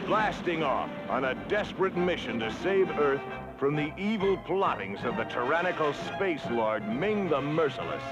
blasting off on a desperate mission to save Earth from the evil plottings of the tyrannical space lord Ming the Merciless.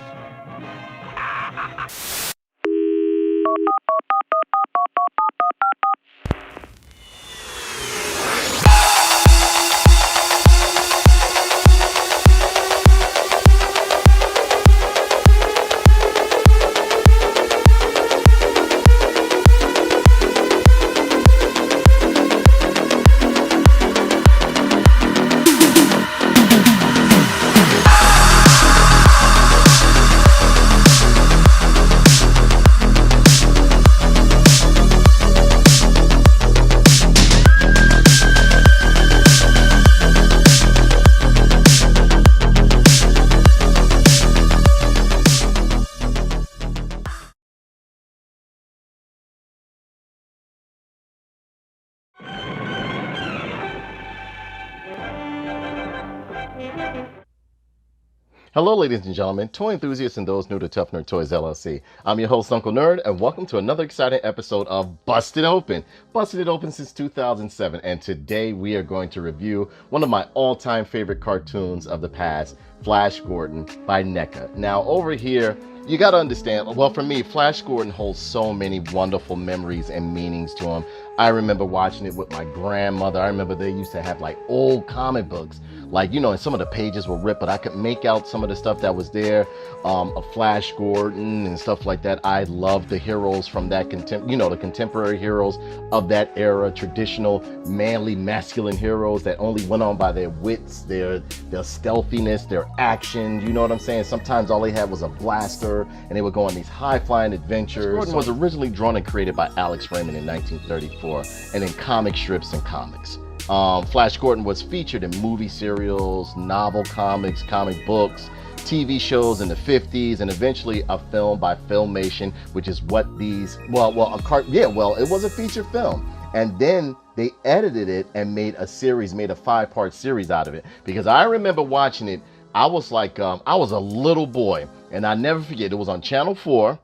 Hello, ladies and gentlemen, toy enthusiasts and those new to Tough Nerd Toys LLC. I'm your host, Uncle Nerd, and welcome to another exciting episode of Busted Open. Busted It Open since 2007, and today we are going to review one of my all-time favorite cartoons of the past, Flash Gordon by NECA. Now, over here, you got to understand, well, for me, Flash Gordon holds so many wonderful memories and meanings to him. I remember watching it with my grandmother. I remember they used to have like old comic books, like, you know, and some of the pages were ripped, but I could make out some of the stuff that was there, of Flash Gordon and stuff like that. I love the heroes from that, the contemporary heroes of that era, traditional, manly, masculine heroes that only went on by their wits, their stealthiness, their action, you know what I'm saying? Sometimes all they had was a blaster, and they would go on these high-flying adventures. Gordon was originally drawn and created by Alex Raymond in 1934, and in comic strips and comics. Flash Gordon was featured in movie serials, novel comics, comic books, TV shows in the 50s, and eventually a film by Filmation, which is what these, it was a feature film. And then they edited it and made a 5-part series out of it. Because I remember watching it, I was like, I was a little boy, and I never forget, it was on Channel 4.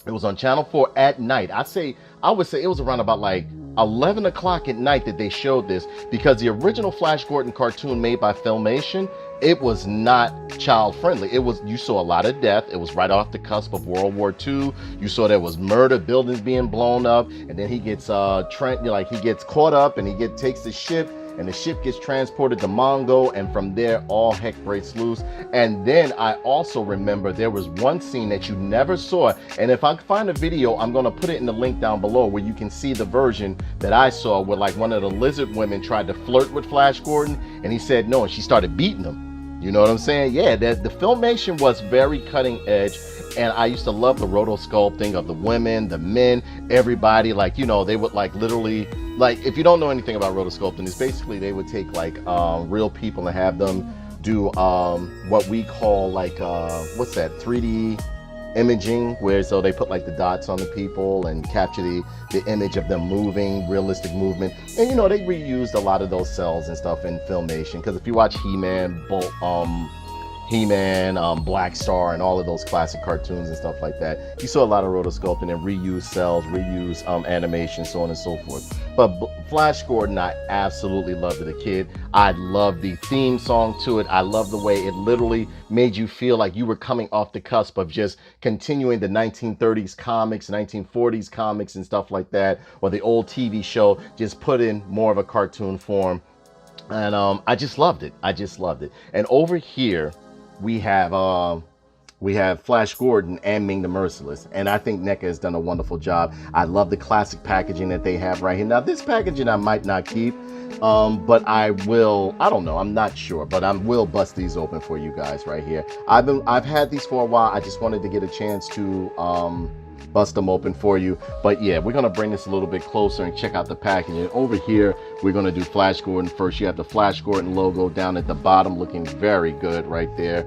It was on Channel 4 at night. I would say it was around about like 11 o'clock at night that they showed this, because the original Flash Gordon cartoon made by Filmation, it was not child friendly. You saw a lot of death. It was right off the cusp of World War II. You saw there was murder, buildings being blown up, and then he gets he gets caught up and he takes the ship, and the ship gets transported to Mongo, and from there all heck breaks loose. And then I also remember there was one scene that you never saw, and if I find a video, I'm going to put it in the link down below where you can see the version that I saw, where like one of the lizard women tried to flirt with Flash Gordon, and he said no, and she started beating him. You know what I'm saying? Yeah, the Filmation was very cutting edge, and I used to love the rotosculpting of the women, the men, everybody. Like, you know, they would like literally, like, if you don't know anything about rotosculpting, it's basically they would take like real people and have them do what we call like 3D imaging, where so they put like the dots on the people and capture the image of them moving, realistic movement. And you know, they reused a lot of those cells and stuff in Filmation, because if you watch He-Man, Black Star, and all of those classic cartoons and stuff like that, you saw a lot of rotosculpting and reuse cells, reuse animation, so on and so forth. But Flash Gordon, I absolutely loved it. A kid, I loved the theme song to it. I loved the way it literally made you feel like you were coming off the cusp of just continuing the 1930s comics, 1940s comics and stuff like that, or the old TV show, just put in more of a cartoon form. And I just loved it. And over here, we have Flash Gordon and Ming the Merciless, and I think NECA has done a wonderful job. I love the classic packaging that they have right here. Now, this packaging I might not keep, but I don't know, I'm not sure, but I will bust these open for you guys right here. I've had these for a while. I just wanted to get a chance to bust them open for you. But yeah, we're gonna bring this a little bit closer and check out the packaging. And over here, we're gonna do Flash Gordon first. You have the Flash Gordon logo down at the bottom, looking very good right there.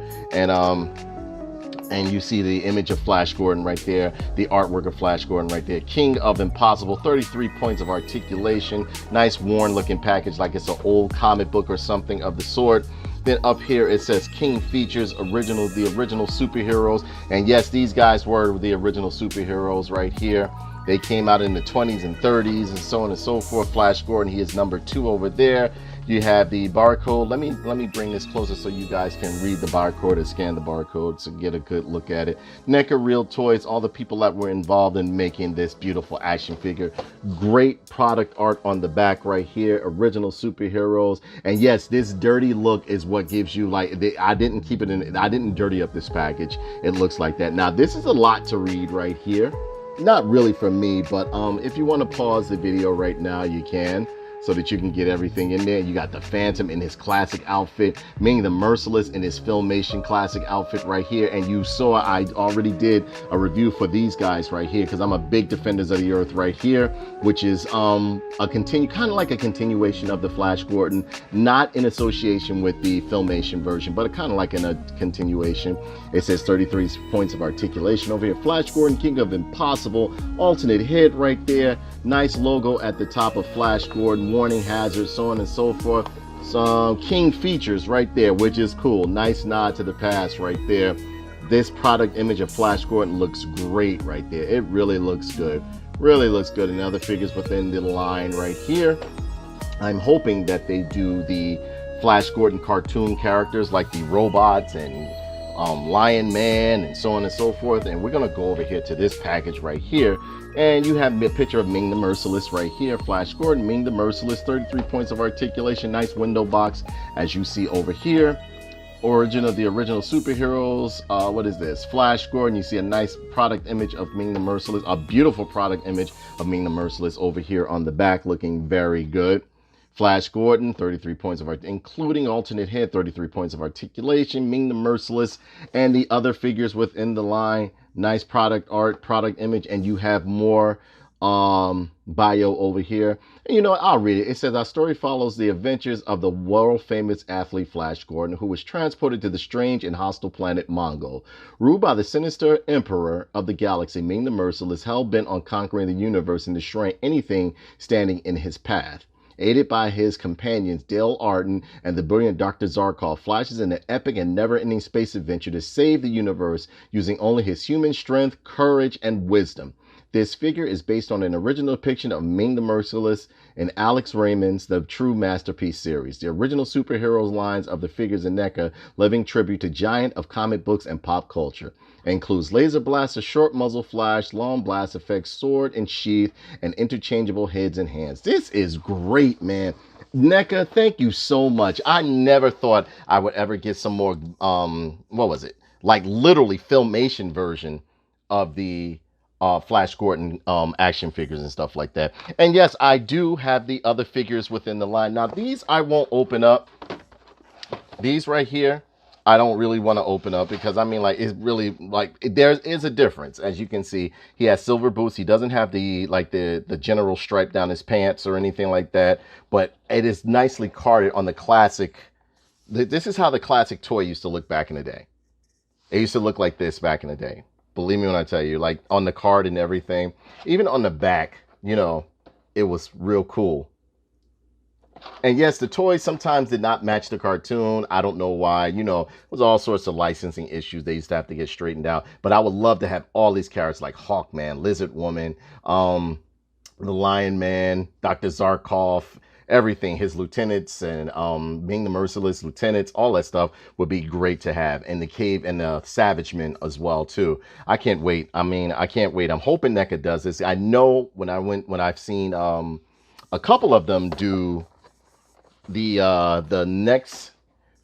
And you see the image of Flash Gordon right there, the artwork of Flash Gordon right there. King of Impossible, 33 points of articulation. Nice worn looking package, like it's an old comic book or something of the sort. Then up here it says King Features the original superheroes. And yes, these guys were the original superheroes right here. They came out in the 20s and 30s and so on and so forth. Flash Gordon, he is number 2 over there. You have the barcode. Let me bring this closer so you guys can read the barcode or scan the barcode to get a good look at it. NECA Real Toys, all the people that were involved in making this beautiful action figure. Great product art on the back right here. Original superheroes. And yes, this dirty look is what gives you like, I didn't keep it in, I didn't dirty up this package. It looks like that. Now this is a lot to read right here. Not really for me, but if you want to pause the video right now, you can, so that you can get everything in there. You got the Phantom in his classic outfit, Ming the Merciless in his Filmation classic outfit right here. And you saw I already did a review for these guys right here, because I'm a big Defenders of the Earth right here, which is kind of like a continuation of the Flash Gordon, not in association with the Filmation version, but kind of like in a continuation. It says 33 points of articulation over here. Flash Gordon, King of Impossible, alternate head right there. Nice logo at the top of Flash Gordon, warning hazards, so on and so forth. Some King features right there, which is cool. Nice nod to the past right there. This product image of Flash Gordon looks great right there. It really looks good. Really looks good. And other figures within the line right here. I'm hoping that they do the Flash Gordon cartoon characters like the robots and Lion Man and so on and so forth. And we're gonna go over here to this package right here, and you have a picture of Ming the Merciless right here. Flash Gordon, Ming the Merciless, 33 points of articulation, nice window box as you see over here. Origin of the original superheroes. What is this? Flash Gordon. You see a nice product image of Ming the Merciless, a beautiful product image of Ming the Merciless over here on the back, looking very good. Flash Gordon, 33 points of art, including alternate head, 33 points of articulation, Ming the Merciless, and the other figures within the line. Nice product art, product image, and you have more bio over here. And you know what? I'll read it. It says, our story follows the adventures of the world-famous athlete Flash Gordon, who was transported to the strange and hostile planet Mongo. Ruled by the sinister emperor of the galaxy, Ming the Merciless, hell-bent on conquering the universe and destroying anything standing in his path. Aided by his companions Dale Arden and the brilliant Dr. Zarkov, flashes in an epic and never-ending space adventure to save the universe using only his human strength, courage, and wisdom. This figure is based on an original depiction of Ming the Merciless in Alex Raymond's The True Masterpiece series. The original superheroes lines of the figures in NECA, living tribute to giant of comic books and pop culture. It includes laser blaster, short muzzle flash, long blast effects, sword and sheath, and interchangeable heads and hands. This is great, man. NECA, thank you so much. I never thought I would ever get some more, what was it? Like literally Filmation version of the Flash Gordon action figures and stuff like that. And yes, I do have the other figures within the line. Now, these I won't open up. These right here, I don't really want to open up because I mean, like, it's really like there is a difference. As you can see, he has silver boots. He doesn't have the like the general stripe down his pants or anything like that, but it is nicely carded on the classic. This is how the classic toy used to look back in the day. It used to look like this back in the day. Believe me when I tell you, like on the card and everything, even on the back, you know, it was real cool. And yes, the toys sometimes did not match the cartoon. I don't know why. You know, it was all sorts of licensing issues they used to have to get straightened out. But I would love to have all these characters like Hawkman, Lizard Woman, the Lion Man, Dr. Zarkov, everything, his lieutenants and Ming the Merciless lieutenants, all that stuff would be great to have. And the Cave and the Savage Men as well too. I can't wait. I mean, I can't wait. I'm hoping NECA does this. I know when I've seen a couple of them do the next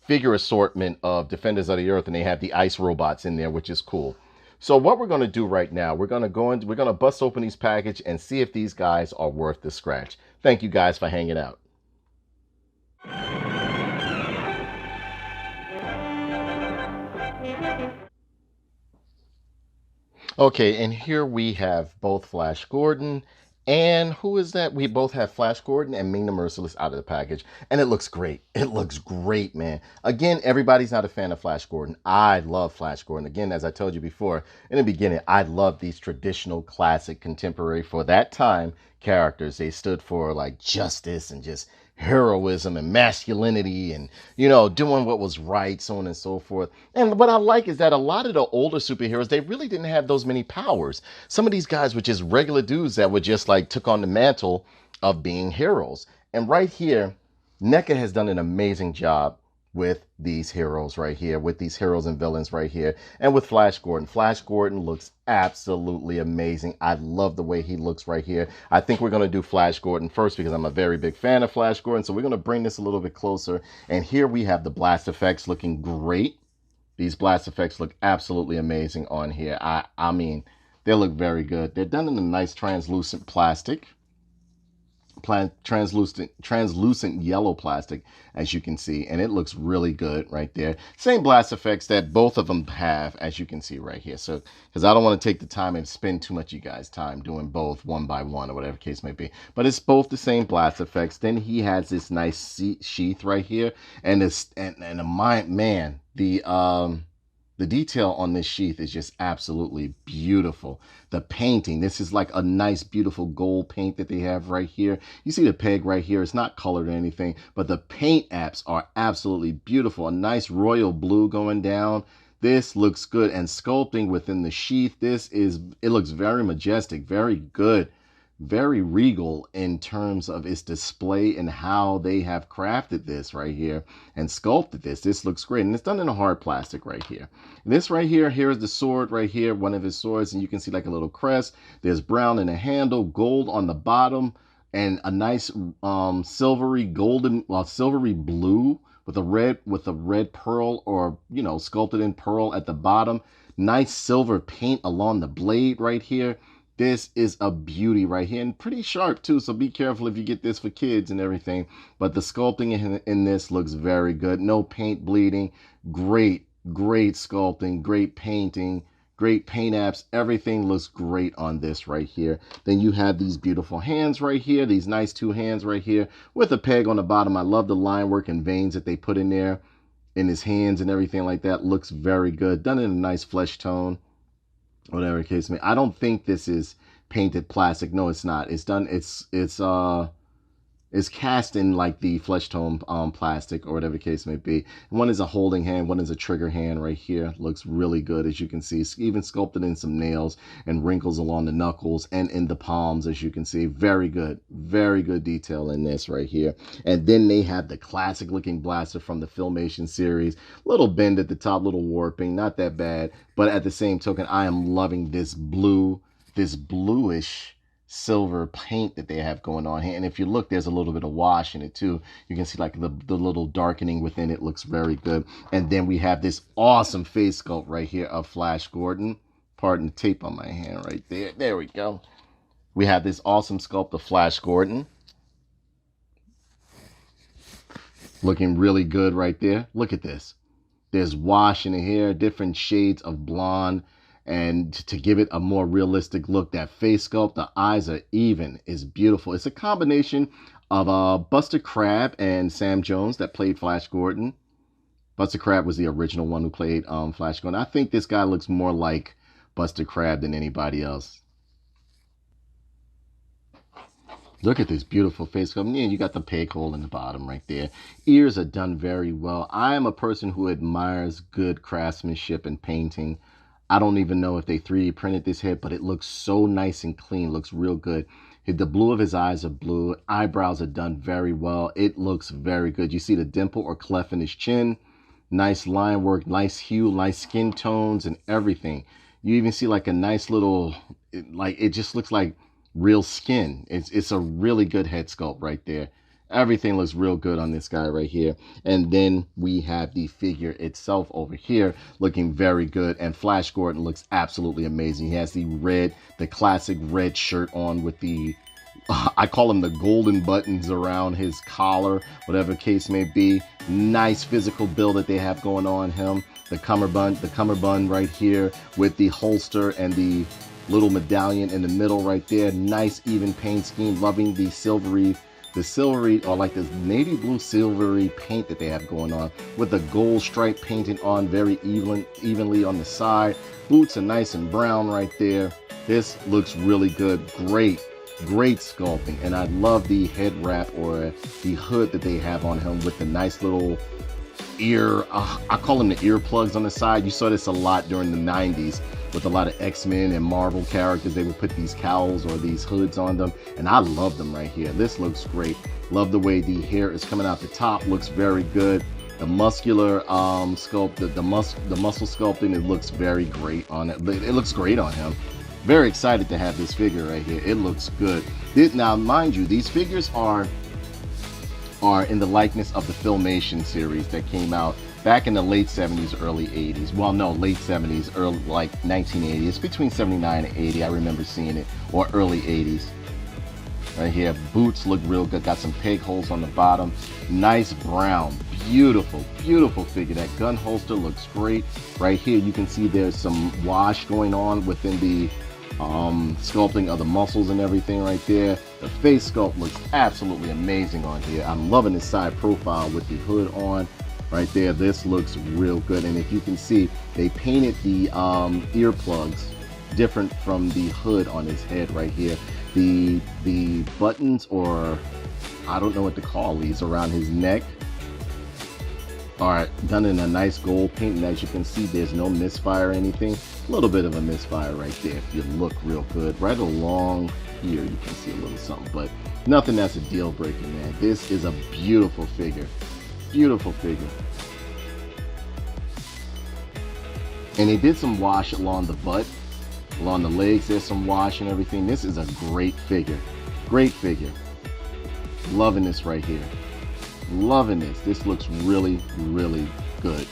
figure assortment of Defenders of the Earth, and they have the ice robots in there, which is cool. So what we're going to do right now, we're going to bust open these packages and see if these guys are worth the scratch. Thank you guys for hanging out. Okay, and here we have both Flash Gordon and who is that? We both have Flash Gordon and Ming the Merciless out of the package. And it looks great. It looks great, man. Again, everybody's not a fan of Flash Gordon. I love Flash Gordon. Again, as I told you before, in the beginning, I love these traditional, classic, contemporary, for that time, characters. They stood for like justice and just heroism and masculinity and, you know, doing what was right, so on and so forth. And what I like is that a lot of the older superheroes, they really didn't have those many powers. Some of these guys were just regular dudes that would just like took on the mantle of being heroes. And right here, NECA has done an amazing job with these heroes right here, with these heroes and villains right here, and with Flash Gordon. Flash Gordon looks absolutely amazing. I love the way he looks right here. I think we're going to do Flash Gordon first because I'm a very big fan of Flash Gordon, so we're going to bring this a little bit closer. And here we have the blast effects looking great. These blast effects look absolutely amazing on here. I mean, they look very good. They're done in a nice translucent plastic. Translucent yellow plastic, as you can see, and it looks really good right there. Same blast effects that both of them have, as you can see right here. So because I don't want to take the time and spend too much of you guys time doing both one by one or whatever case may be, but it's both the same blast effects. Then he has this nice sheath right here, and this and the detail on this sheath is just absolutely beautiful. The painting, this is like a nice, beautiful gold paint that they have right here. You see the peg right here. It's not colored or anything, but the paint apps are absolutely beautiful. A nice royal blue going down. This looks good. And sculpting within the sheath, it looks very majestic, very good, very regal in terms of its display and how they have crafted this right here and sculpted this. This looks great, and it's done in a hard plastic right here. This right here, here's the sword right here, one of his swords, and you can see like a little crest. There's brown in the handle, gold on the bottom, and a nice silvery blue with a red pearl, or, you know, sculpted in pearl at the bottom. Nice silver paint along the blade right here. This is a beauty right here, and pretty sharp too, so be careful if you get this for kids and everything. But the sculpting in this looks very good. No paint bleeding. Great sculpting, great painting, great paint apps. Everything looks great on this right here. Then you have these beautiful hands right here, these nice two hands right here with a peg on the bottom. I love the line work and veins that they put in there in his hands and everything like that. Looks very good. Done in a nice flesh tone. Whatever case may, I don't think this is painted plastic. No, it's not. It's done. It's cast in like the flesh tone plastic or whatever case may be. One is a holding hand, one is a trigger hand right here. Looks really good, as you can see. It's even sculpted in some nails and wrinkles along the knuckles and in the palms, as you can see. Very good detail in this right here. And then they have the classic looking blaster from the Filmation series. Little bend at the top, little warping, not that bad. But at the same token, I am loving this bluish silver paint that they have going on here. And if you look, there's a little bit of wash in it too. You can see like the little darkening within it. Looks very good. And then we have this awesome face sculpt right here of Flash Gordon. Pardon the tape on my hand right there. There we go. We have this awesome sculpt of Flash Gordon. Looking really good right there. Look at this. There's wash in the hair, different shades of blonde. And to give it a more realistic look, that face sculpt, the eyes are even, is beautiful. It's a combination of Buster Crabbe and Sam Jones that played Flash Gordon. Buster Crabbe was the original one who played Flash Gordon. I think this guy looks more like Buster Crabbe than anybody else. Look at this beautiful face sculpt. Yeah, you got the peg hole in the bottom right there. Ears are done very well. I am a person who admires good craftsmanship and painting. I don't even know if they 3D printed this head, but it looks so nice and clean. Looks real good. The blue of his eyes are blue. Eyebrows are done very well. It looks very good. You see the dimple or cleft in his chin. Nice line work, nice hue, nice skin tones and everything. You even see like a nice little, like it just looks like real skin. It's a really good head sculpt right there. Everything looks real good on this guy right here. And then we have the figure itself over here looking very good. And Flash Gordon looks absolutely amazing. He has the classic red shirt on with the, I call them the golden buttons around his collar, whatever case may be. Nice physical build that they have going on him. The cummerbund right here with the holster and the little medallion in the middle right there. Nice even paint scheme. Loving the silvery, or like this navy blue silvery paint that they have going on with the gold stripe painted on very evenly on the side. Boots are nice and brown right there. This looks really good. Great Great sculpting, and I love the head wrap or the hood that they have on him with the nice little ear, I call them the earplugs on the side. You saw this a lot during the 90s with a lot of X-Men and Marvel characters. They would put these cowls or these hoods on them, and I love them right here. This looks great. Love the way the hair is coming out the top, looks very good. The muscular sculpt, the muscle sculpting, it looks very great on it. It looks great on him. Very excited to have this figure right here. It looks good. Now, mind you, these figures are in the likeness of the Filmation series that came out back in the late 70s, early 80s. Well, no, late 70s, early, like 1980. It's between 79 and 80. I remember seeing it, or early 80s. Right here, boots look real good. Got some peg holes on the bottom. Nice brown, beautiful, beautiful figure. That gun holster looks great. Right here, you can see there's some wash going on within the sculpting of the muscles and everything right there. The face sculpt looks absolutely amazing on here. I'm loving this side profile with the hood on right there. This looks real good. And if you can see, they painted the earplugs different from the hood on his head right here. The buttons, or I don't know what to call these, around his neck are done in a nice gold paint, and as you can see, there's no misfire or anything. A little bit of a misfire right there if you look real good. Right along here you can see a little something, but nothing that's a deal breaker, man. This is a beautiful figure. Beautiful figure. And they did some wash along the butt, along the legs. There's some wash and everything. This is a great figure. Great figure. Loving this right here. Loving this. This looks really, really good.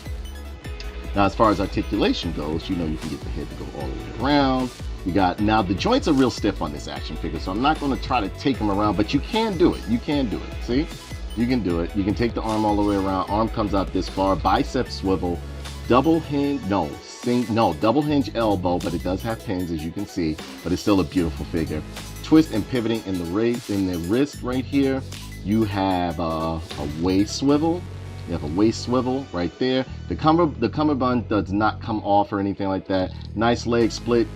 Now, as far as articulation goes, you know, you can get the head to go all the way around. You got, now the joints are real stiff on this action figure, so I'm not going to try to take them around, but you can do it. You can do it. See? You can do it. You can take the arm all the way around. Arm comes out this far. Bicep swivel. Double hinge, no, double hinge elbow, but it does have pins, as you can see, but it's still a beautiful figure. Twist and pivoting in the wrist right here. You have a waist swivel. You have a waist swivel right there. The cummerbund does not come off or anything like that. Nice leg split,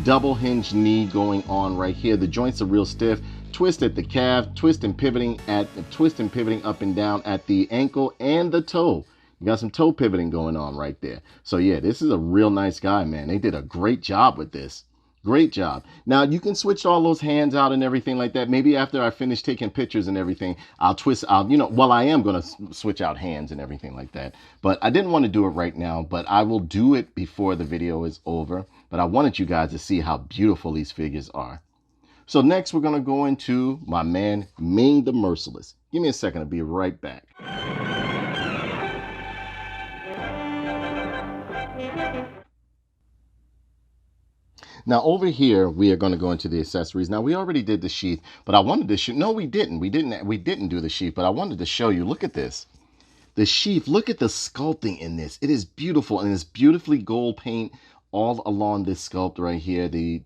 double hinge knee going on right here. The joints are real stiff. Twist at the calf, twist and pivoting up and down at the ankle and the toe. You got some toe pivoting going on right there. So yeah, this is a real nice guy, man. They did a great job with this. Great job. Now you can switch all those hands out and everything like that. Maybe after I finish taking pictures and everything, I'll twist out, you know, well, I am going to switch out hands and everything like that. But I didn't want to do it right now, but I will do it before the video is over. But I wanted you guys to see how beautiful these figures are. So next we're going to go into my man, Ming the Merciless. Give me a second, I'll be right back. Now over here, we are going to go into the accessories. Now we already did the sheath, but I wanted to show, no, we didn't do the sheath, but I wanted to show you, look at this. The sheath, look at the sculpting in this. It is beautiful, and it's beautifully gold paint all along this sculpt right here. The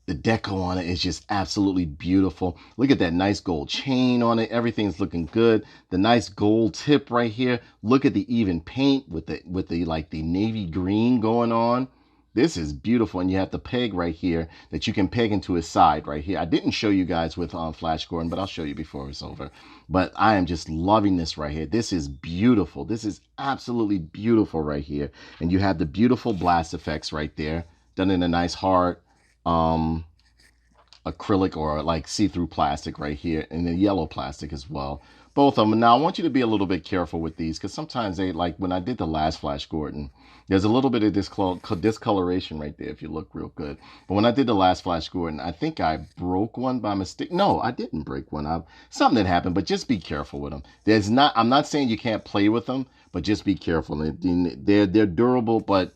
deco on it is just absolutely beautiful. Look at that nice gold chain on it. Everything's looking good. The nice gold tip right here. Look at the even paint with the like the navy green going on. This is beautiful, and you have the peg right here that you can peg into his side right here. I didn't show you guys with Flash Gordon, but I'll show you before it's over. But I am just loving this right here. This is beautiful. This is absolutely beautiful right here. And you have the beautiful blast effects right there, done in a nice hard acrylic or like see-through plastic right here, and the yellow plastic as well. Both of them. Now I want you to be a little bit careful with these, because sometimes they, like when I did the last Flash Gordon, there's a little bit of discoloration right there if you look real good. But when I did the last Flash Gordon, I think I broke one by mistake. No, I didn't break one. Something that happened, but just be careful with them. I'm not saying you can't play with them, but just be careful. They're durable, but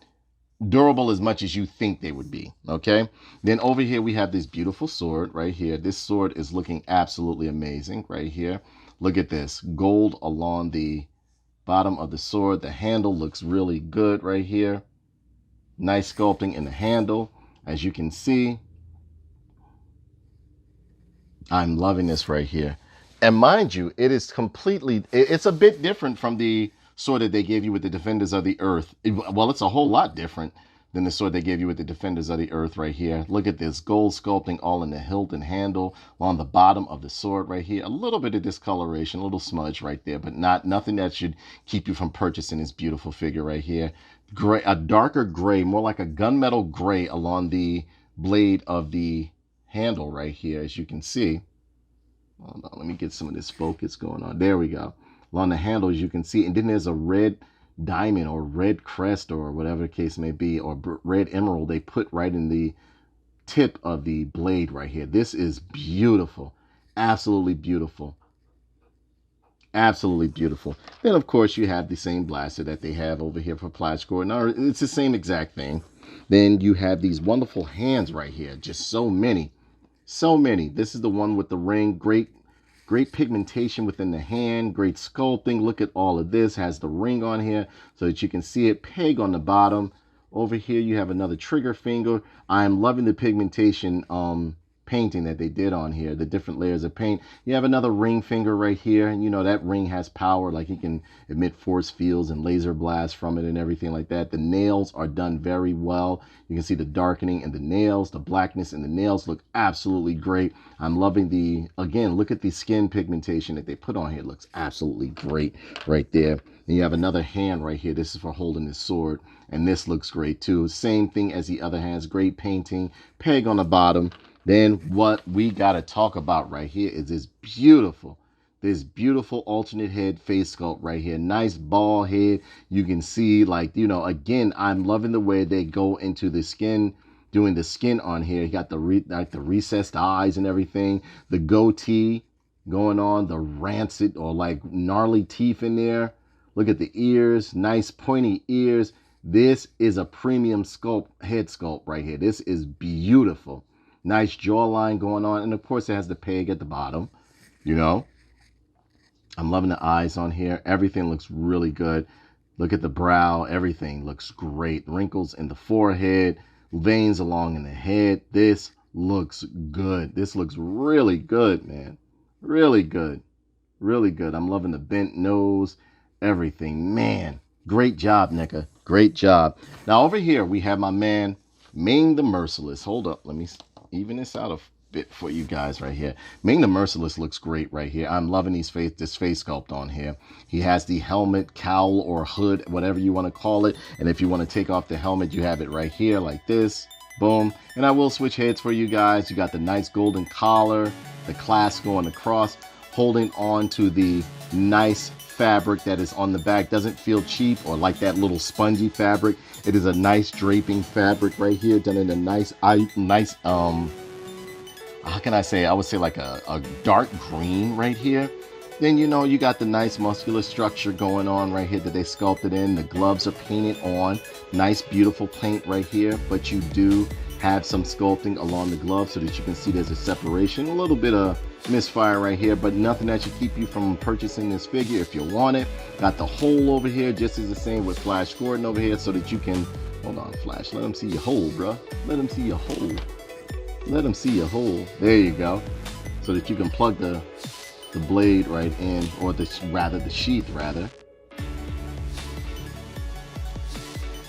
durable as much as you think they would be. Okay, then over here we have this beautiful sword right here. This sword is looking absolutely amazing right here. Look at this gold along the bottom of the sword. The handle looks really good right here. Nice sculpting in the handle, as you can see. I'm loving this right here. And mind you, it is completely, it's a bit different from the sword that they gave you with the Defenders of the Earth. Well, it's a whole lot different than the sword they gave you with the Defenders of the Earth right here. Look at this gold sculpting all in the hilt and handle along the bottom of the sword right here. A little bit of discoloration, a little smudge right there, but nothing that should keep you from purchasing this beautiful figure right here. Gray, a darker gray, more like a gunmetal gray along the blade of the handle right here, as you can see. Hold on, let me get some of this focus going on. There we go. Along the handle, as you can see, and then there's a red diamond or red crest or whatever the case may be, or red emerald they put right in the tip of the blade right here. This is beautiful. Absolutely beautiful. Absolutely beautiful. Then of course you have the same blaster that they have over here for Flash Gordon. It's the same exact thing. Then you have these wonderful hands right here. Just so many. So many. This is the one with the ring. Great pigmentation within the hand, great sculpting. Look at all of this. Has the ring on here so that you can see it. Peg on the bottom. Over here you have another trigger finger. I'm loving the pigmentation painting that they did on here, the different layers of paint. You have another ring finger right here, and you know that ring has power, like he can emit force fields and laser blasts from it and everything like that. The nails are done very well. You can see the darkening in the nails, the blackness in the nails look absolutely great. I'm loving the, again, look at the skin pigmentation that they put on here. It looks absolutely great right there. And you have another hand right here. This is for holding this sword, and this looks great too. Same thing as the other hands. Great painting. Peg on the bottom. Then what we got to talk about right here is this beautiful alternate head face sculpt right here. Nice ball head. You can see, like, you know, again, I'm loving the way they go into the skin, doing the skin on here. You got the recessed eyes and everything. The goatee going on, the rancid or like gnarly teeth in there. Look at the ears, nice pointy ears. This is a premium sculpt, head sculpt right here. This is beautiful. Nice jawline going on. And of course it has the peg at the bottom, you know. I'm loving the eyes on here. Everything looks really good. Look at the brow. Everything looks great. Wrinkles in the forehead, veins along in the head. This looks good. This looks really good, man. Really good. Really good. I'm loving the bent nose, everything. Man, great job, NECA. Great job. Now over here we have my man, Ming the Merciless. Hold up. Let me even this out a bit for you guys right here. Ming the Merciless looks great right here. I'm loving this face sculpt on here. He has the helmet, cowl, or hood, whatever you want to call it. And if you want to take off the helmet, you have it right here like this. Boom. And I will switch heads for you guys. You got the nice golden collar, the clasp going across, holding on to the nice fabric that is on the back. Doesn't feel cheap or like that little spongy fabric. It is a nice draping fabric right here, done in a nice how can I say, I would say like a dark green right here. Then, you know, you got the nice muscular structure going on right here that they sculpted in. The gloves are painted on. Nice, beautiful paint right here, but you do have some sculpting along the glove so that you can see there's a separation. A little bit of misfire right here, but nothing that should keep you from purchasing this figure if you want it. Got the hole over here, just as the same with Flash Gordon over here, so that you can, hold on, Flash, let him see your hole, bro. Let him see your hole. Let him see your hole. There you go. So that you can plug the blade right in, or the sheath rather.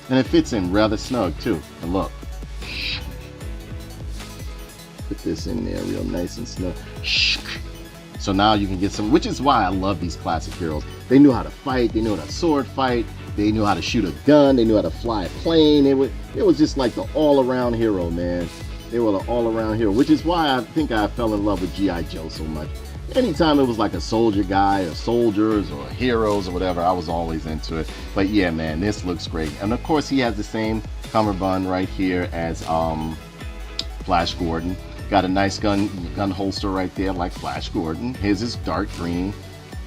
And it fits in rather snug too. And look, put this in there real nice and snug. So now you can get some, which is why I love these classic heroes. They knew how to fight, they knew how to sword fight, they knew how to shoot a gun, they knew how to fly a plane. It was just like the all-around hero, man. They were the all-around hero, which is why I think I fell in love with G.I. Joe so much. Anytime it was like a soldier guy or soldiers or heroes or whatever, I was always into it. But yeah, man, this looks great. And of course he has the same cummerbund right here as Flash Gordon. Got a nice gun holster right there like Flash Gordon. His is dark green.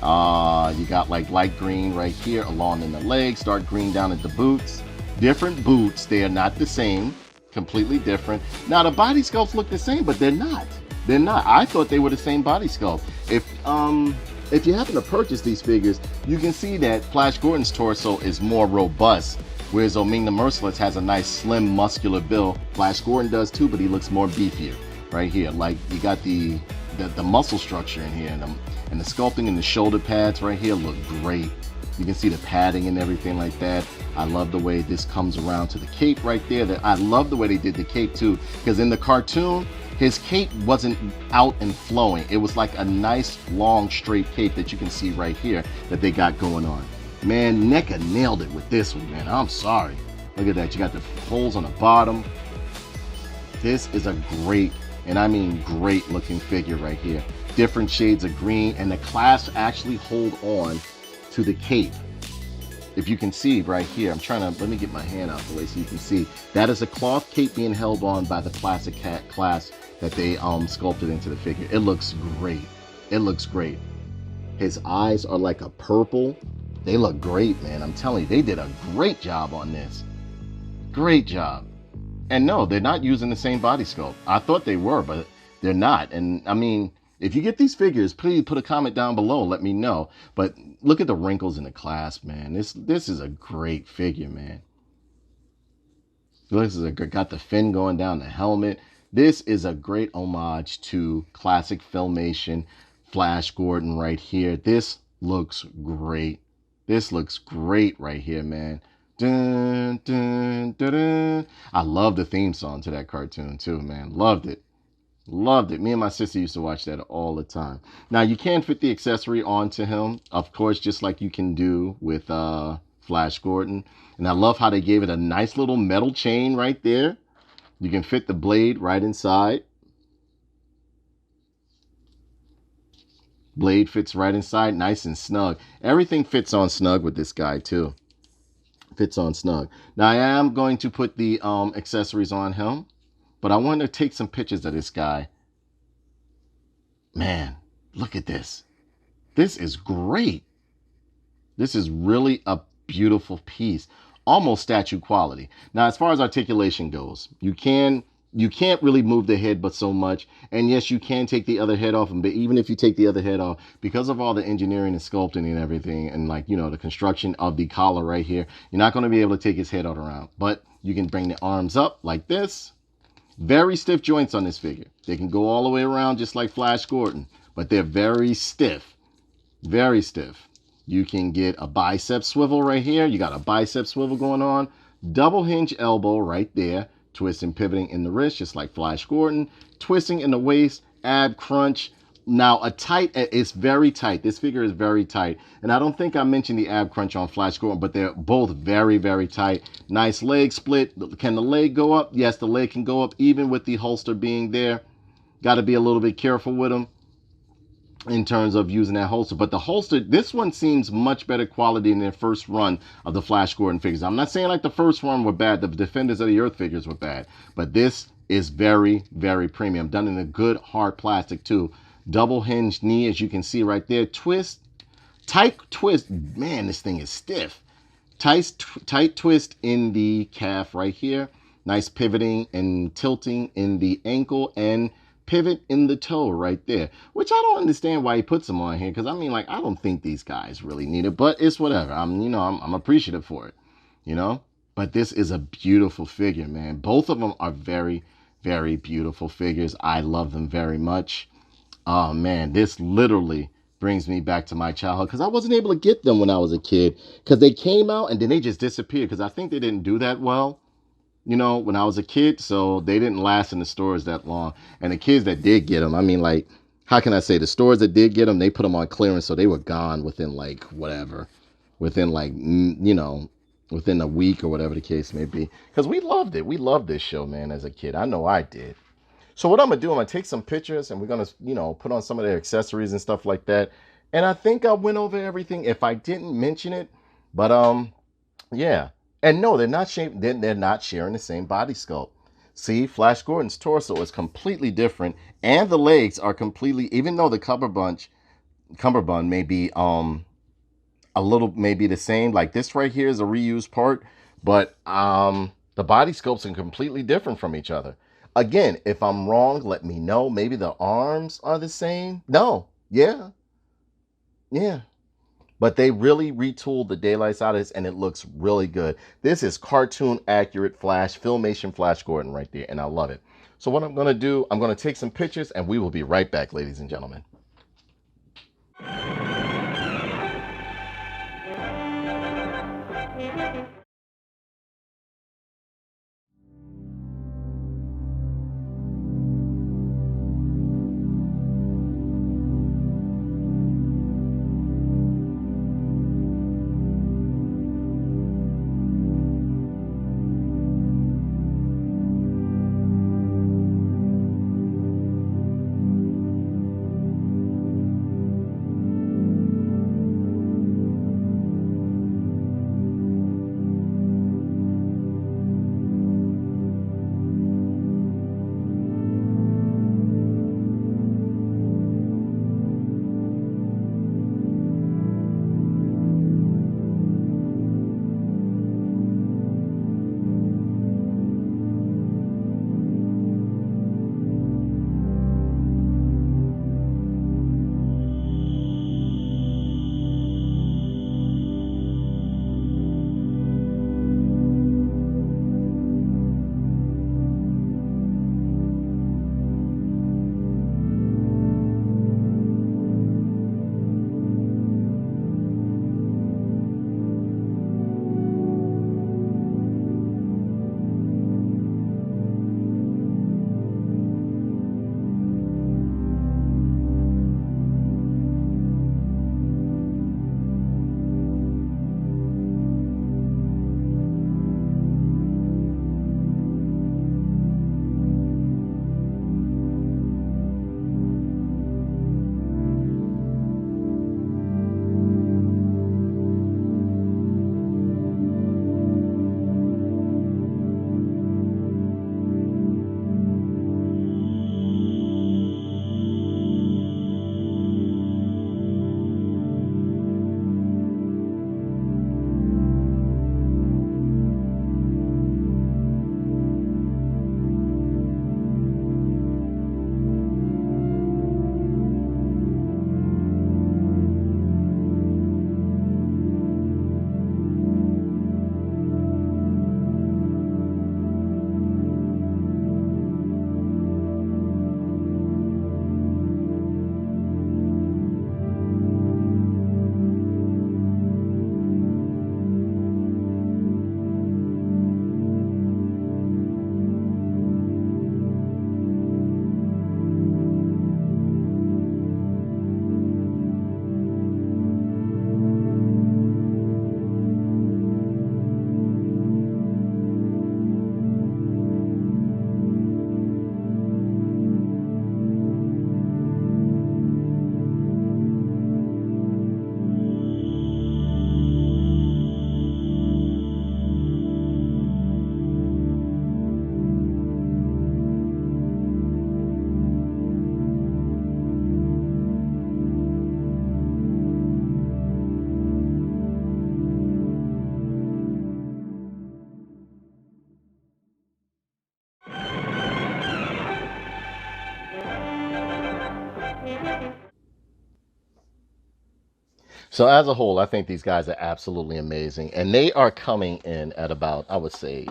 You got like light green right here along in the legs, dark green down at the boots. Different boots, they are not the same, completely different. Now the body sculpts look the same, but they're not. They're not. I thought they were the same body sculpt. If you happen to purchase these figures, you can see that Flash Gordon's torso is more robust, whereas Ming the Merciless has a nice slim muscular build. Flash Gordon does too, but he looks more beefier right here. Like you got the muscle structure in here, and the sculpting in the shoulder pads right here look great. You can see the padding and everything like that. I love the way this comes around to the cape right there. I love the way they did the cape too, because in the cartoon, his cape wasn't out and flowing. It was like a nice long straight cape that you can see right here that they got going on. Man, NECA nailed it with this one, man. I'm sorry. Look at that. You got the holes on the bottom. This is a great, and I mean great looking figure right here. Different shades of green, and the clasps actually hold on to the cape. If you can see right here, I'm trying to, let me get my hand out the way so you can see. That is a cloth cape being held on by the plastic clasp that they sculpted into the figure. It looks great. It looks great. His eyes are like a purple. They look great, man. I'm telling you, they did a great job on this. Great job. And no, they're not using the same body sculpt. I thought they were, but they're not. And I mean, if you get these figures, please put a comment down below. Let me know. But look at the wrinkles in the clasp, man. This is a great figure, man. This is got the fin going down the helmet. This is a great homage to classic Filmation Flash Gordon right here. This looks great. This looks great right here, man. Dun, dun, dun, dun. I love the theme song to that cartoon too, man. Loved it. Loved it. Me and my sister used to watch that all the time. Now, you can fit the accessory onto him, of course, just like you can do with Flash Gordon. And I love how they gave it a nice little metal chain right there. You can fit the blade right inside. Blade fits right inside, nice and snug. Everything fits on snug with this guy, too. Fits on snug. Now, I am going to put the accessories on him. But I want to take some pictures of this guy. Man, look at this. This is great. This is really a beautiful piece. Almost statue quality. Now, as far as articulation goes, you can't really move the head but so much. And yes, you can take the other head off. But even if you take the other head off, because of all the engineering and sculpting and everything, and like, you know, the construction of the collar right here, you're not going to be able to take his head out around. But you can bring the arms up like this. Very stiff joints on this figure. They can go all the way around just like Flash Gordon, but they're very stiff. Very stiff. You can get a bicep swivel right here. You got a bicep swivel going on. Double hinge elbow right there. Twisting, pivoting in the wrist, just like Flash Gordon. Twisting in the waist, ab crunch. Now, it's very tight. This figure is very tight. And I don't think I mentioned the ab crunch on Flash Gordon, but they're both very, very tight. Nice leg split. Can the leg go up? Yes, the leg can go up, even with the holster being there. Got to be a little bit careful with them in terms of using that holster. But the holster, this one seems much better quality than their first run of the Flash Gordon figures. I'm not saying like the first one were bad. The Defenders of the Earth figures were bad. But this is very, very premium. Done in a good hard plastic too. Double hinged knee, as you can see right there. Twist, tight twist. Man, this thing is stiff. Tight twist in the calf right here. Nice pivoting and tilting in the ankle, and pivot in the toe right there. Which I don't understand why he puts them on here, because I mean, like, I don't think these guys really need it, but it's whatever. I'm appreciative for it, you know. But this is a beautiful figure, man. Both of them are very, very beautiful figures. I love them very much. Oh man, this literally brings me back to my childhood, because I wasn't able to get them when I was a kid, because they came out and then they just disappeared, because I think they didn't do that well, you know, when I was a kid. So they didn't last in the stores that long. And the kids that did get them, I mean, like, how can I say, the stores that did get them, they put them on clearance, so they were gone within like whatever, within like, you know, within a week or whatever the case may be. Because we loved it. We loved this show, man, as a kid. I know I did. So what I'm going to do, I'm going to take some pictures, and we're going to, you know, put on some of their accessories and stuff like that. And I think I went over everything if I didn't mention it. But, yeah. And no, they're not sharing the same body sculpt. See, Flash Gordon's torso is completely different, and the legs are completely, even though the cummerbund may be a little, maybe the same. Like this right here is a reused part, but the body sculpts are completely different from each other. Again, if I'm wrong, let me know. Maybe the arms are the same. No. Yeah. But they really retooled the daylights out of this, and it looks really good. This is cartoon accurate Filmation Flash Gordon right there, and I love it. So what I'm going to do, I'm going to take some pictures, and we will be right back, ladies and gentlemen. So as a whole, I think these guys are absolutely amazing, and they are coming in at about, I would say,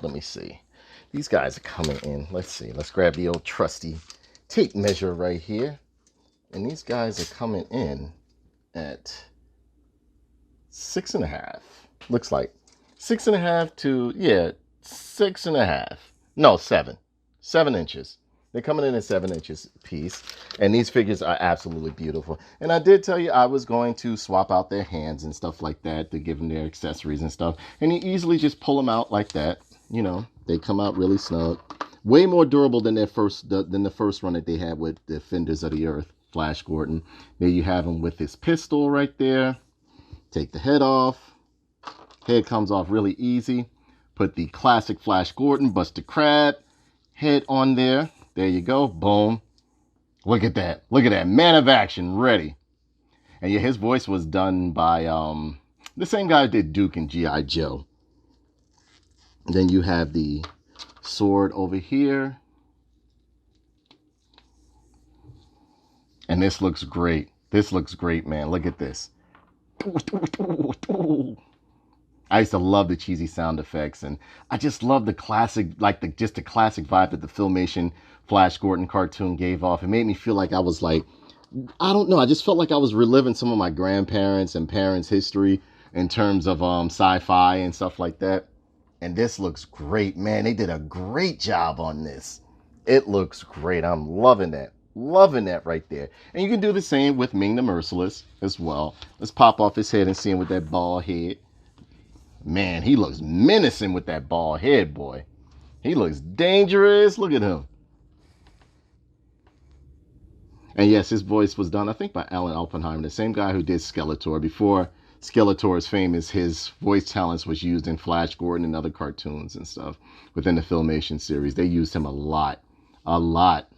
let me see. These guys are coming in. Let's see. Let's grab the old trusty tape measure right here, and these guys are coming in at 6.5. Looks like 6.5 to, yeah, 6.5. No, 7 inches. They're coming in at 7 inches piece, and these figures are absolutely beautiful. And I did tell you I was going to swap out their hands and stuff like that to give them their accessories and stuff, and you easily just pull them out like that. You know, they come out really snug, way more durable than the first run that they had with Defenders of the Earth, Flash Gordon. There you have him with his pistol right there. Take the head off. Head comes off really easy. Put the classic Flash Gordon, Buster Crab head on there. There you go. Boom. Look at that. Look at that. Man of action. Ready. And yeah, his voice was done by the same guy who did Duke and G.I. Joe. Then you have the sword over here. And this looks great. This looks great, man. Look at this. I used to love the cheesy sound effects, and I just love the classic, like the classic vibe that the Filmation Flash Gordon cartoon gave off. It made me feel like I was like, I don't know, I just felt like I was reliving some of my grandparents and parents' history in terms of sci-fi and stuff like that. And this looks great, man. They did a great job on this. It looks great. I'm loving that. Loving that right there. And you can do the same with Ming the Merciless as well. Let's pop off his head and see him with that bald head. Man, he looks menacing with that bald head, boy. He looks dangerous. Look at him. And yes, his voice was done, I think, by Alan Oppenheimer, the same guy who did Skeletor. Before Skeletor's famous, his voice talents was used in Flash Gordon and other cartoons and stuff within the Filmation series. They used him a lot. A lot.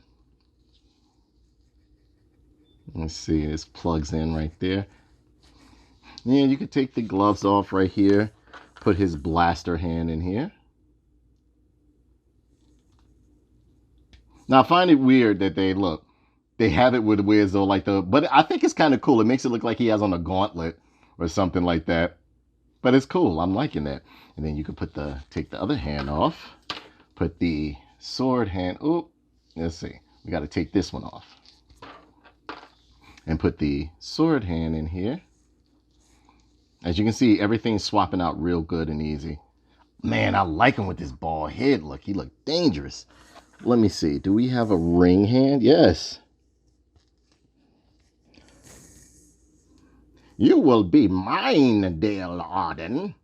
Let's see, this plugs in right there. Yeah, you could take the gloves off right here. Put his blaster hand in here. Now I find it weird that they have it with as though like but I think it's kind of cool. It makes it look like he has on a gauntlet or something like that. But it's cool. I'm liking that. And then you can take the other hand off. Put the sword hand. Oh, let's see. We got to take this one off. And put the sword hand in here. As you can see, everything's swapping out real good and easy. Man, I like him with this bald head look. He looked dangerous. Let me see. Do we have a ring hand? Yes. You will be mine, Dale Arden.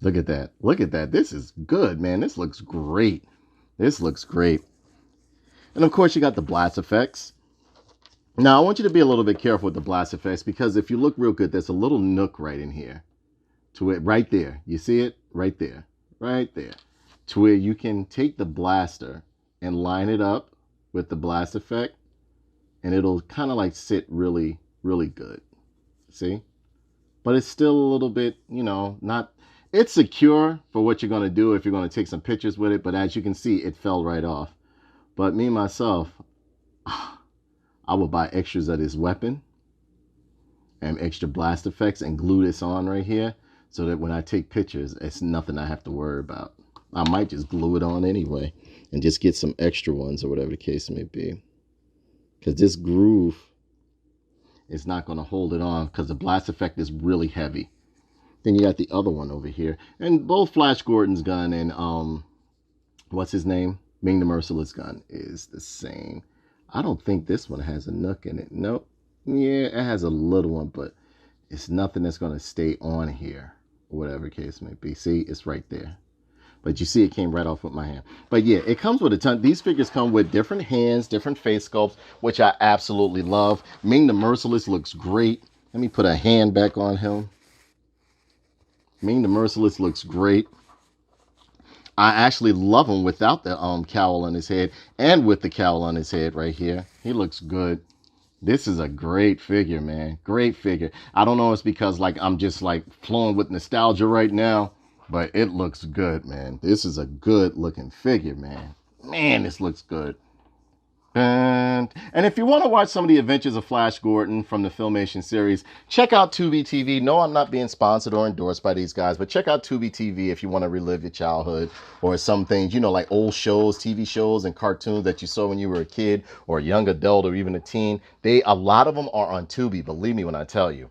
Look at that. Look at that. This is good, man. This looks great. This looks great. And of course, you got the blast effects. Now, I want you to be a little bit careful with the blast effects, because if you look real good, there's a little nook right in here. To it, right there. You see it? Right there. Right there. To where you can take the blaster and line it up with the blast effect, and it'll kind of like sit really, really good. See? But it's still a little bit, you know, not... It's secure for what you're going to do if you're going to take some pictures with it, but as you can see, it fell right off. But me, myself... I will buy extras of this weapon and extra blast effects and glue this on right here so that when I take pictures, it's nothing I have to worry about. I might just glue it on anyway and just get some extra ones or whatever the case may be. Because this groove is not going to hold it on because the blast effect is really heavy. Then you got the other one over here. And both Flash Gordon's gun and, what's his name? Ming the Merciless gun is the same. I don't think this one has a nook in it. Nope. Yeah, it has a little one, but it's nothing that's going to stay on here, whatever the case may be. See, it's right there. But you see it came right off with my hand. But yeah, it comes with a ton. These figures come with different hands, different face sculpts, which I absolutely love. Ming the Merciless looks great. Let me put a hand back on him. Ming the Merciless looks great. I actually love him without the cowl on his head and with the cowl on his head right here. He looks good. This is a great figure, man. Great figure. I don't know if it's because like I'm just like flowing with nostalgia right now, but it looks good, man. This is a good looking figure, man. Man, this looks good. And if you want to watch some of the adventures of Flash Gordon from the Filmation series, check out Tubi TV. No, I'm not being sponsored or endorsed by these guys, but check out Tubi TV if you want to relive your childhood or some things, you know, like old shows, TV shows and cartoons that you saw when you were a kid or a young adult or even a teen. A lot of them are on Tubi, believe me when I tell you.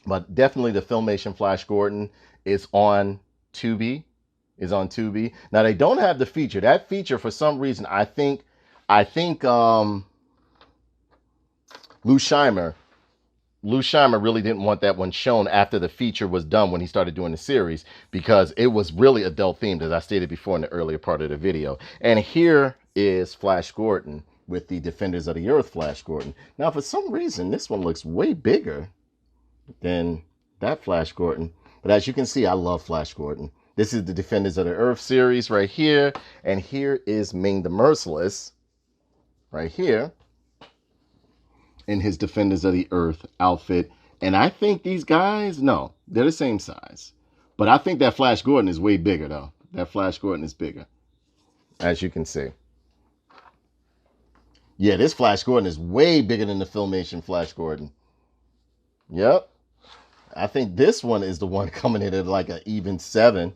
But definitely the Filmation Flash Gordon is on Tubi. Now they don't have the feature. That feature, for some reason, I think Lou Scheimer really didn't want that one shown after the feature was done when he started doing the series, because it was really adult themed, as I stated before in the earlier part of the video. And here is Flash Gordon with the Defenders of the Earth Flash Gordon. Now, for some reason, this one looks way bigger than that Flash Gordon. But as you can see, I love Flash Gordon. This is the Defenders of the Earth series right here. And here is Ming the Merciless right here in his Defenders of the Earth outfit. And I think these guys, no, they're the same size. But I think that Flash Gordon is way bigger, though. That Flash Gordon is bigger, as you can see. Yeah, this Flash Gordon is way bigger than the Filmation Flash Gordon. Yep. I think this one is the one coming in at like an even 7,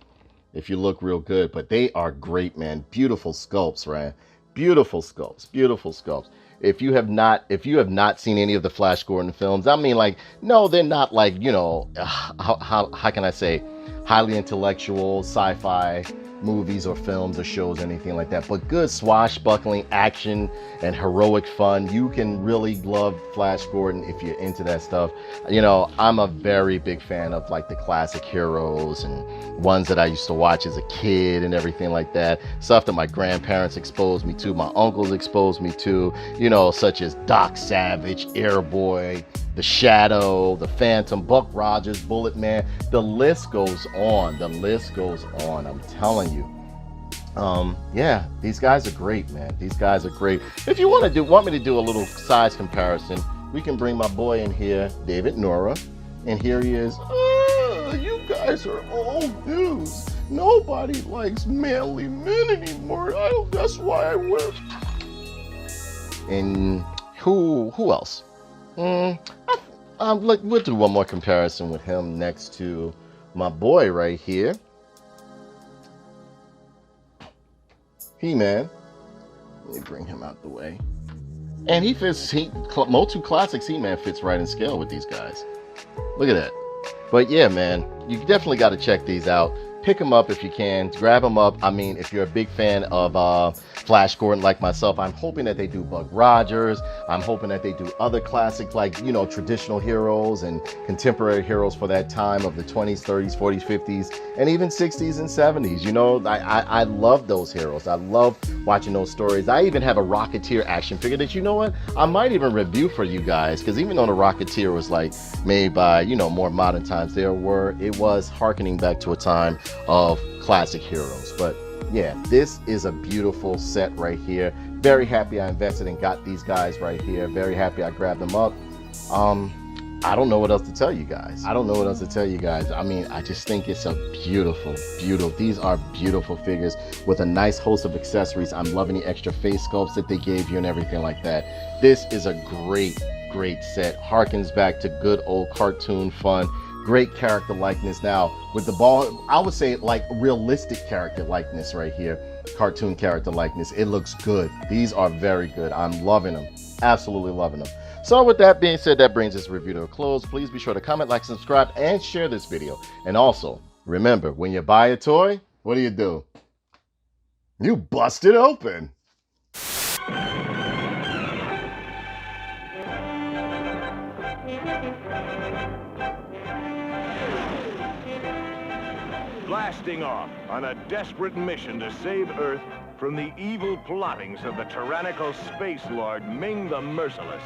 if you look real good. But they are great, man. Beautiful sculpts, right? Beautiful sculpts, beautiful sculpts. If you have not seen any of the Flash Gordon films, I mean, like, no, they're not like, you know, how can I say, highly intellectual sci-fi movies or films or shows or anything like that, but good swashbuckling action and heroic fun. You can really love Flash Gordon if you're into that stuff. You know, I'm a very big fan of like the classic heroes and ones that I used to watch as a kid and everything like that. Stuff that my grandparents exposed me to, my uncles exposed me to, you know, such as Doc Savage, Airboy, The Shadow, The Phantom, Buck Rogers, Bullet Man. The list goes on. The list goes on. I'm telling you. Yeah, these guys are great, man. These guys are great. If you want me to do a little size comparison, we can bring my boy in here, David Nora, and here he is. You guys are old news. Nobody likes manly men anymore. That's why I wear. And who else? Like, we'll do one more comparison with him next to my boy right here, He-Man. Let me bring him out the way. And he fits, Motu Classics He-Man fits right in scale with these guys. Look at that. But yeah, man, you definitely got to check these out. Pick them up if you can. Grab them up. I mean, if you're a big fan of Flash Gordon like myself, I'm hoping that they do Buck Rogers. I'm hoping that they do other classic, like, you know, traditional heroes and contemporary heroes for that time of the 20s, 30s, 40s, 50s, and even 60s and 70s. You know, I love those heroes. I love watching those stories. I even have a Rocketeer action figure that, you know what, I might even review for you guys, because even though the Rocketeer was like made by, you know, more modern times, it was hearkening back to a time of classic heroes. But yeah, this is a beautiful set right here. Very happy I invested and got these guys right here. Very happy I grabbed them up. I don't know what else to tell you guys. I mean, I just think it's a beautiful, these are beautiful figures with a nice host of accessories. I'm loving the extra face sculpts that they gave you and everything like that. This is a great set. Harkens back to good old cartoon fun. Great character likeness. Now with the ball, I would say like realistic character likeness right here. Cartoon character likeness. It looks good. These are very good. I'm loving them. Absolutely loving them. So with that being said, that brings this review to a close. Please be sure to comment, like, subscribe, and share this video. And also, remember, when you buy a toy, what do? You bust it open. Blasting off on a desperate mission to save Earth from the evil plottings of the tyrannical space lord Ming the Merciless.